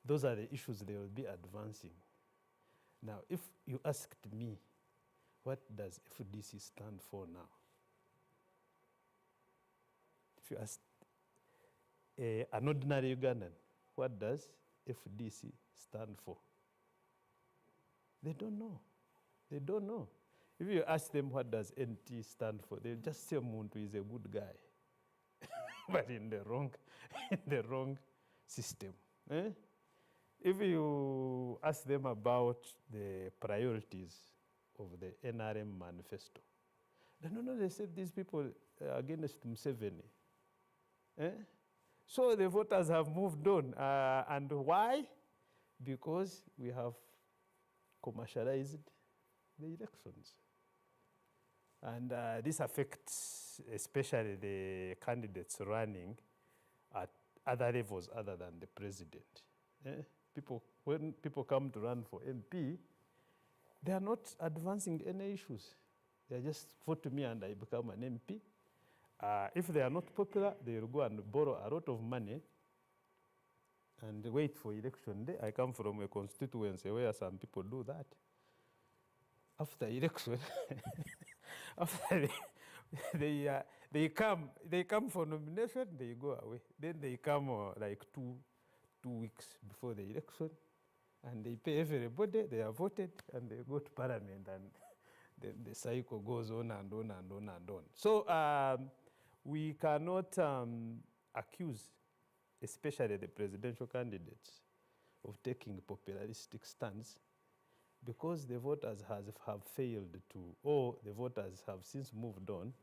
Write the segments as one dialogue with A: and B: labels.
A: those are the issues they will be advancing. Now, if you asked me, what does FDC stand for now? If you ask an ordinary Ugandan, what does FDC stand for? They don't know. They don't know. If you ask them what does NT stand for, they'll just say Muntu is a good guy. But in the wrong system. Eh? If you ask them about the priorities of the NRM manifesto, they said these people are against Museveni. Eh? So the voters have moved on. And why? Because we have commercialized the elections. And this affects especially the candidates running at other levels other than the president. Eh? When people come to run for MP, they are not advancing any issues. They just vote me and I become an MP. If they are not popular, they will go and borrow a lot of money and wait for election day. I come from a constituency where some people do that. After election, after they come for nomination, they go away. Then they come like two weeks before the election, and they pay everybody. They are voted, and they go to parliament, and then the cycle goes on and on and on and on. So we cannot accuse, especially the presidential candidates, of taking popularistic stands, because the voters have failed to, or the voters have since moved on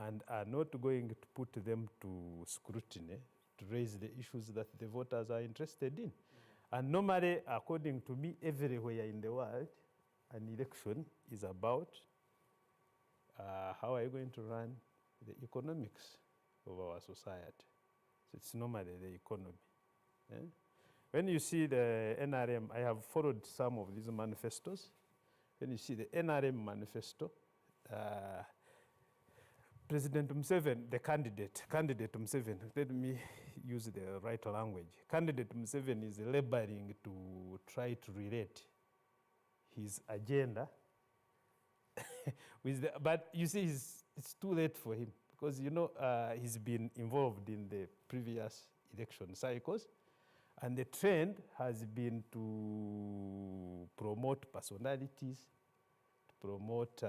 A: and are not going to put them to scrutiny to raise the issues that the voters are interested in. And normally, according to me, everywhere in the world, an election is about how are you going to run the economics of our society. So it's normally the economy. Eh? When you see the NRM, I have followed some of these manifestos. When you see the NRM manifesto, President Museveni, the candidate Museveni, let me use the right language. Candidate Museveni is laboring to try to relate his agenda with the, but you see, it's too late for him because, you know, he's been involved in the previous election cycles. And the trend has been to promote personalities, to promote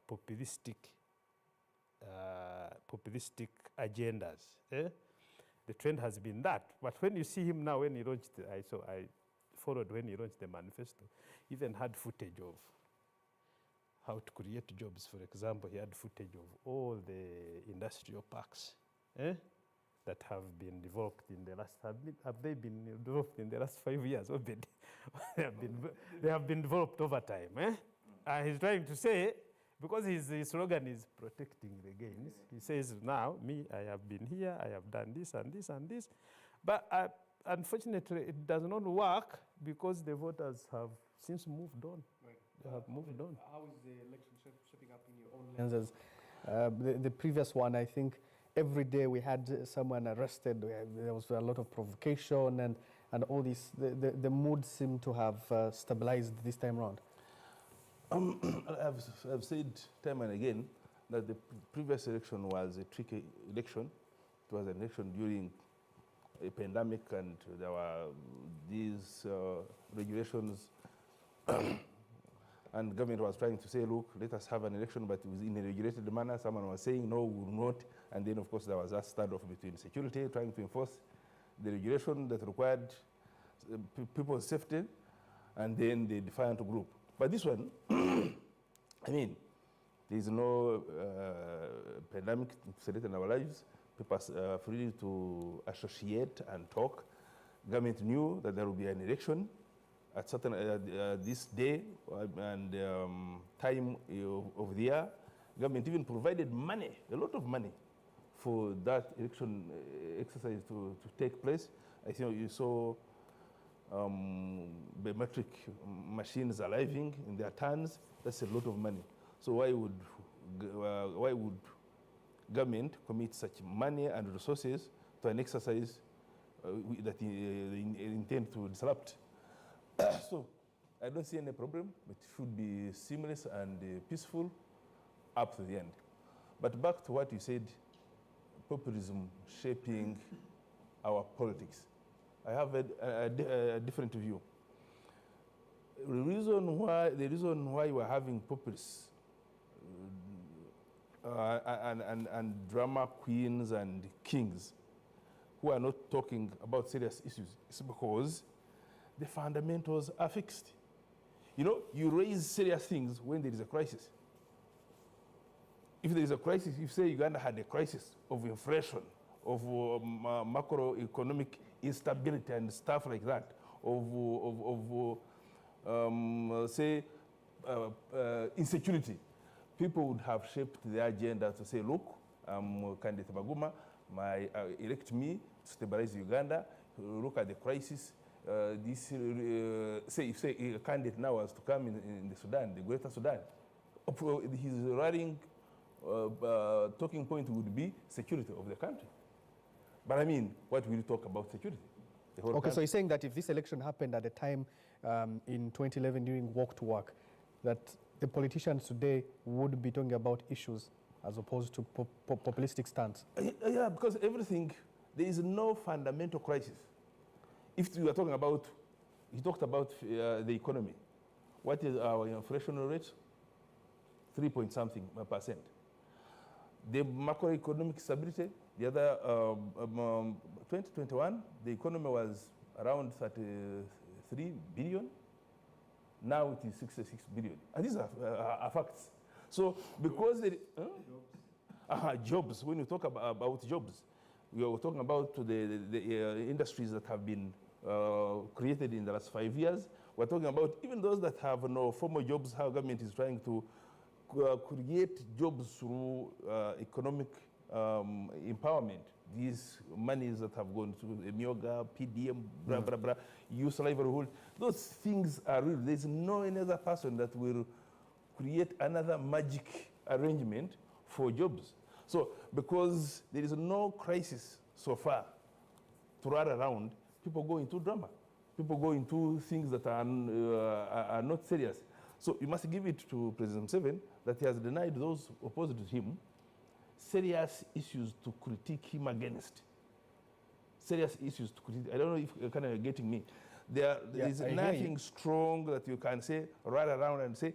A: populistic agendas. Eh? The trend has been that. But when you see him now, when he launched, I followed when he launched the manifesto, he even had footage of how to create jobs. For example, he had footage of all the industrial parks. Eh? That have been developed in the last, have they been developed in the last 5 years? Or they have been developed over time. Eh? He's trying to say, because his slogan is protecting the gains, he says, now, me, I have been here, I have done this and this and this. But unfortunately, it does not work because the voters have since moved on. Right. They have moved on.
B: How is the election shaping up in your own lenses? The previous one, I think, every day we had someone arrested. There was a lot of provocation and all this. The mood seemed to have stabilized this time around.
C: I've said time and again that the previous election was a tricky election. It was an election during a pandemic, and there were these regulations. And government was trying to say, look, let us have an election, but it was in a regulated manner. Someone was saying, no, we will not. And then, of course, there was that standoff between security trying to enforce the regulation that required people's safety, and then the defiant group. But this one, I mean, there is no pandemic threatening our lives. People are free to associate and talk. Government knew that there will be an election at certain this day and time of the year. Government even provided money, a lot of money, for that election exercise to take place. I think you saw biometric machines arriving in their turns. That's a lot of money. So why would government commit such money and resources to an exercise that they intend to disrupt. So I don't see any problem. It should be seamless and peaceful up to the end. But back to what you said, populism shaping our politics. I have a different view. The reason why we're having populists and drama queens and kings who are not talking about serious issues is because the fundamentals are fixed. You know, you raise serious things when there is a crisis. If there is a crisis, if say Uganda had a crisis of inflation, of macroeconomic instability and stuff like that, say insecurity, people would have shaped their agenda to say, look, I'm candidate Baguma, elect me to stabilize Uganda, look at the crisis. Say if a candidate now was to come in the Sudan, the Greater Sudan, his running talking point would be security of the country. But I mean, what will you talk about security?
B: Okay, country. So you're saying that if this election happened at the time in 2011 during Walk to Work, that the politicians today would be talking about issues as opposed to populistic stance?
C: Yeah, because everything, there is no fundamental crisis. If you are talking about, he talked about the economy. What is our inflation rate? 3.something%. The macroeconomic stability, the other 2021, the economy was around 33 billion. Now it is 66 billion. And these are facts. So because jobs, when you talk about jobs, we are talking about the industries that have been created in the last 5 years. We're talking about even those that have no formal jobs, how government is trying to create jobs through economic empowerment. These monies that have gone to Myoga, PDM, blah, blah, blah, youth livelihood, those things are real. There's no another person that will create another magic arrangement for jobs. So because there is no crisis so far to run around, people go into drama. People go into things that are not serious. So you must give it to President Museveni that he has denied those opposed to him serious issues to critique him against. Serious issues to critique. I don't know if you're kind of getting me. There is nothing strong that you can say, run around and say,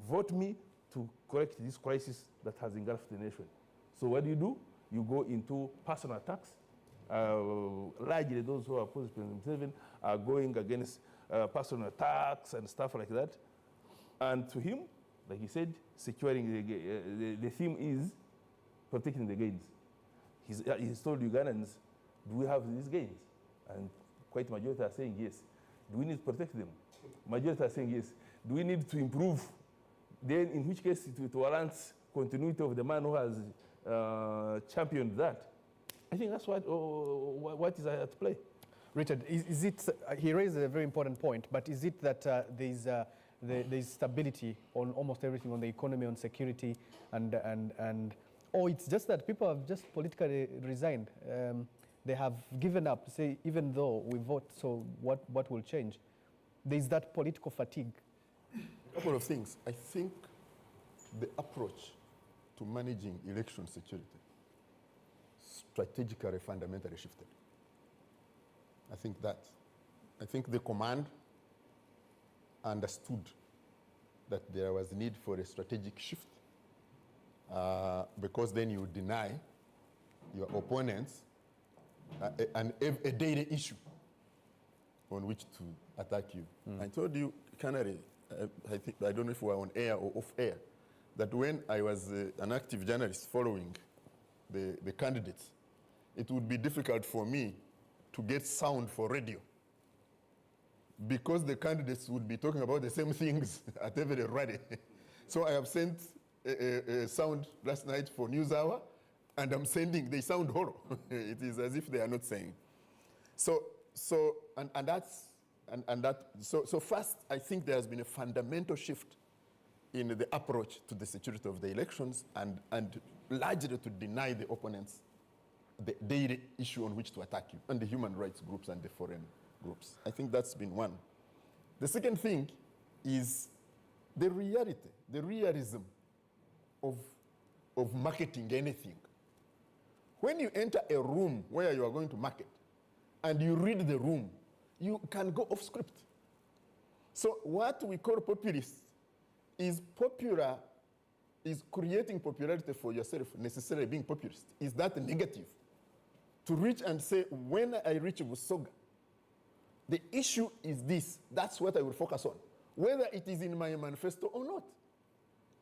C: vote me to correct this crisis that has engulfed the nation. So what do? You go into personal attacks. Largely those who are opposed to President Museveni are going against personal attacks and stuff like that. And to him, like he said, securing the theme is protecting the gains. He's told Ugandans, do we have these gains? And quite majority are saying yes. Do we need to protect them? Majority are saying yes. Do we need to improve? Then in which case it warrants continuity of the man who has championed that. I think that's what is at play.
B: Richard, is it, he raised a very important point, but is it that there's stability on almost everything, on the economy, on security, or it's just that people have just politically resigned? They have given up, say, even though we vote, so what will change? There's that political fatigue.
D: A couple of things. I think the approach to managing election security strategically, fundamentally shifted. I think the command understood that there was need for a strategic shift because then you deny your opponents a daily issue on which to attack you. I told you, Canary, I don't know if we were on air or off air, that when I was an active journalist following the candidates, it would be difficult for me to get sound for radio because the candidates would be talking about the same things at every rally. So I have sent a sound last night for NewsHour, and I'm sending, they sound hollow. It is as if they are not saying. So first, I think there has been a fundamental shift in the approach to the security of the elections and largely to deny the opponents the daily issue on which to attack you, and the human rights groups and the foreign groups. I think that's been one. The second thing is the reality, the realism of marketing anything. When you enter a room where you are going to market and you read the room, you can go off script. So what we call populist is popular, is creating popularity for yourself, necessarily being populist. Is that negative? To reach and say, when I reach Busoga, the issue is this. That's what I will focus on, whether it is in my manifesto or not.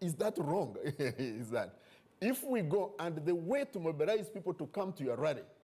D: Is that wrong? Is that? If we go, and the way to mobilize people to come to your rally